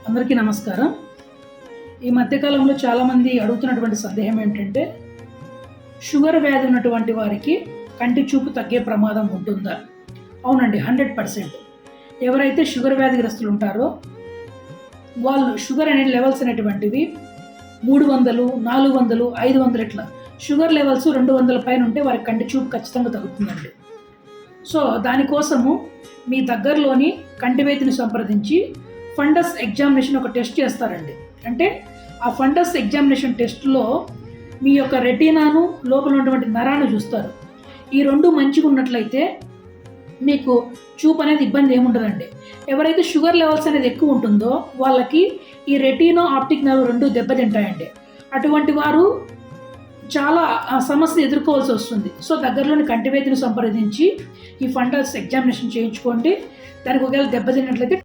అందరికీ నమస్కారం. ఈ మధ్యకాలంలో చాలామంది అడుగుతున్నటువంటి సందేహం ఏంటంటే, షుగర్ వ్యాధి ఉన్నటువంటి వారికి కంటి చూపు తగ్గే ప్రమాదం ఉంటుందా? అవునండి, 100%. ఎవరైతే షుగర్ వ్యాధిగ్రస్తులు ఉంటారో వాళ్ళు షుగర్ అనే లెవెల్స్ అనేటువంటివి 300, 400, 500 ఇట్లా షుగర్ లెవెల్స్ 200 పైన ఉంటే వారికి కంటి చూపు ఖచ్చితంగా తగ్గుతుందండి. సో దానికోసము మీ దగ్గరలోని కంటి వైద్యుని సంప్రదించి ఫండస్ ఎగ్జామినేషన్ ఒక టెస్ట్ చేస్తారండి. అంటే ఆ ఫండస్ ఎగ్జామినేషన్ టెస్ట్లో మీ యొక్క రెటీనాను లోపల ఉన్నటువంటి నరాన్ని చూస్తారు. ఈ రెండు మంచిగా ఉన్నట్లయితే మీకు చూపు అనేది ఇబ్బంది ఏముండదండి. ఎవరైతే షుగర్ లెవెల్స్ అనేది ఎక్కువ ఉంటుందో వాళ్ళకి ఈ రెటీనో ఆప్టిక్ నర్వ్ రెండు దెబ్బతింటాయండి. అటువంటి వారు చాలా సమస్యలు ఎదుర్కోవాల్సి వస్తుంది. సో దగ్గరలోని కంటి వైద్యుని సంప్రదించి ఈ ఫండస్ ఎగ్జామినేషన్ చేయించుకోండి. దానికి ఒకవేళ దెబ్బతిన్నట్లయితే